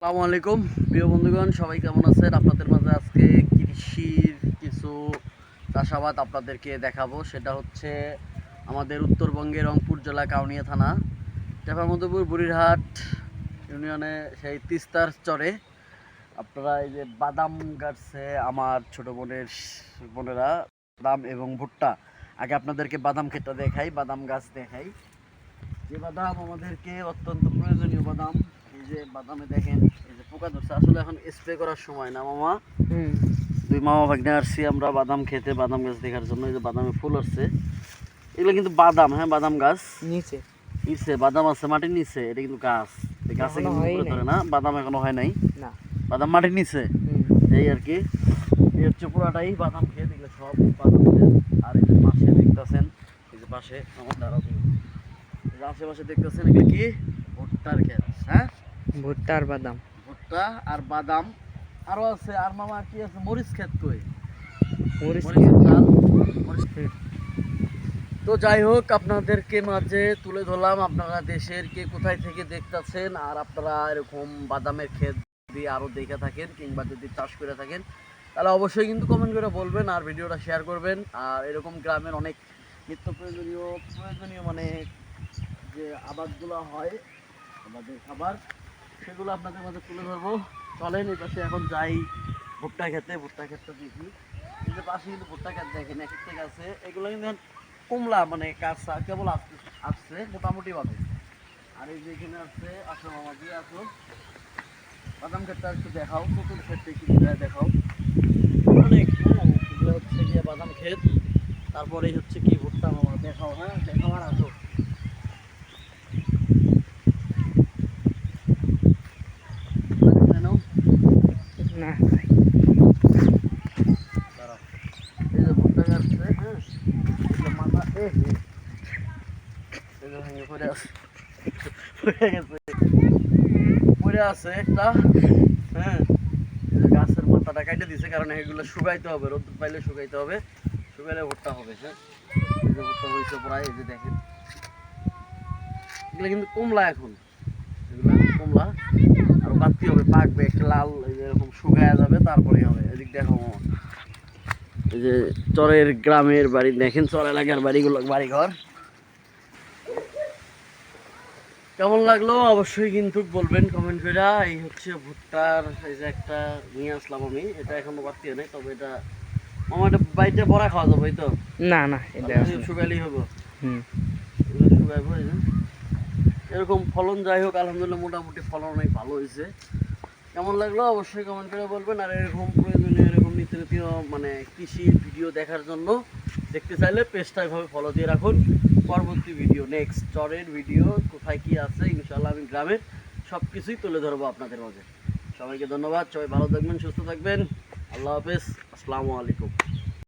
আসসালামু আলাইকুম প্রিয় বন্ধুগণ, সবাই কেমন আছেন? আপনাদের মাঝে আজকে কৃষির কিছু চাষাবাদ আপনাদেরকে দেখাবো। সেটা হচ্ছে আমাদের উত্তরবঙ্গের রংপুর জেলা কাউনিয়া থানা টেপামধুপুর বুড়িরহাট ইউনিয়নে সেই তিস্তার চরে আপনারা এই যে বাদাম গাছছে আমার ছোট বোনেরা বাদাম এবং ভুট্টা। আগে আপনাদেরকে বাদাম ক্ষেতটা দেখাই, বাদাম গাছ দেখাই। যে বাদাম আমাদেরকে অত্যন্ত প্রয়োজনীয় বাদাম। এই যে বাদামে দেখেন এই যে পোকা ধরছে, আসলে এখন স্প্রে করার সময় না মামা। দুই মামা ভাগ্নে আসছি আমরা বাদাম খেতে, বাদাম গাছ দেখার জন্য। এই যে বাদামে ফুল আসছে, এগুলো কিন্তু বাদাম। হ্যাঁ, বাদাম গাছ নিচে নিচে বাদাম আছে মাটির নিচে। এটা কিন্তু গাছ, গাছে কিন্তু উপরে ধরে না, বাদাম এখনো হয় নাই, বাদাম মাটির নিচে। এই আর কি, এই হচ্ছে পুরাটাই বাদাম খেত, এগুলো সব বাদাম খেত। আর এই যে পাশে দেখতেছেন, এই যে পাশে আমার দাঁড়াতে আশেপাশে দেখতেছেন এগুলো কি ভুট্টার ক্ষেত। হ্যাঁ, ভুট্টা আর বাদাম, ভুট্টা আর বাদাম আরো আছে। আর মামা কি আছে, মরিচ ক্ষেত কই, মরিচ ডাল, মরিচ ক্ষেত। তো যাই হোক, আপনাদেরকে মাঝে তুলে ধরলাম। আপনারা দেশের কে কোথায় থেকে দেখতেছেন, আর আপনারা এরকম বাদামের ক্ষেত দিয়ে আরো দেখে থাকেন কিংবা যদি চাষ করে থাকেন, তাহলে অবশ্যই কিন্তু কমেন্ট করে বলবেন আর ভিডিওটা শেয়ার করবেন। আর এরকম গ্রামের অনেক নিত্য প্রয়োজনীয় মানে যে আবাদগুলো হয় আমাদের খাবার, সেগুলো আপনাদের মাঝে তুলে ধরবো। চলেন এই পাশে এখন যাই ভুট্টা খেতে, ভুট্টা ক্ষেতটা দেখি। এই যে পাশে কিন্তু ভুট্টা ক্ষেত দেখেন, এক একটা গাছে এগুলো কিন্তু কমলা মানে কাঁচা কেবল আসছে মোটামুটি ভাবে। আর এই যে এখানে আসছে, আসো মামা দিয়ে আসো, বাদাম ক্ষেতটা একটু দেখাও, নতুন ক্ষেতটা একটু দেখাও। অনেক এগুলো হচ্ছে গিয়ে বাদাম ক্ষেত, তারপরে হচ্ছে কি ভুট্টা মামা দেখাও। হ্যাঁ দেখাও, আর আসো। না এই যে ভুট্টা গাছছে, হ্যাঁ মাথা পড়ে আছে, পড়ে আছে একটা। হ্যাঁ, গাছের মাথাটা কাটে দিছে, কারণ এগুলো শুকাইতে হবে, রোদ পাইলে শুকাইতে হবে, শুকাইলে ভুট্টা হবে। হ্যাঁ, এই যে ভুট্টা হয়েছে প্রায়, এই যে দেখেন এগুলো কিন্তু কমলা এখন, এগুলো কমলা আর বাড়তি হবে, পাকবে একটা লাল, এরকম শুকায়া যাবে, তারপরে হবে। এদিক দেখো মামা, এই যে চরের গ্রামের বাড়ি দেখেন, চর এলাকার বাড়িঘর কেমন লাগলো অবশ্যই কিন্তু বলবেন কমেন্ট করে। এই হচ্ছে ভুট্টার, এই যে একটা নিয়ে আসলাম আমি, এটা এখনো বাড়তি নেই, তবে এটা আমার এটা বাড়িতে বড়া খাওয়া যাবে। এই তো না না এটা শুকাইলেই হবো, হুম এগুলো শুকাইবো। এই যে এরকম ফলন, যাই হোক আলহামদুলিল্লাহ মোটামুটি ফলন অনেক ভালো হয়েছে। কেমন লাগলো অবশ্যই কমেন্ট করে বলবেন। আর এরকম প্রয়োজনীয় এরকম নিত্য মানে কৃষির ভিডিও দেখার জন্য দেখতে চাইলে পেজটা এভাবে ফলো দিয়ে রাখুন। পরবর্তী ভিডিও, নেক্সট চরের ভিডিও কোথায় কি আছে ইনশাল্লাহ আমি গ্রামের সব কিছুই তুলে ধরবো আপনাদের মাঝে। সবাইকে ধন্যবাদ, সবাই ভালো থাকবেন, সুস্থ থাকবেন। আল্লাহ হাফেজ, আসসালামু আলাইকুম।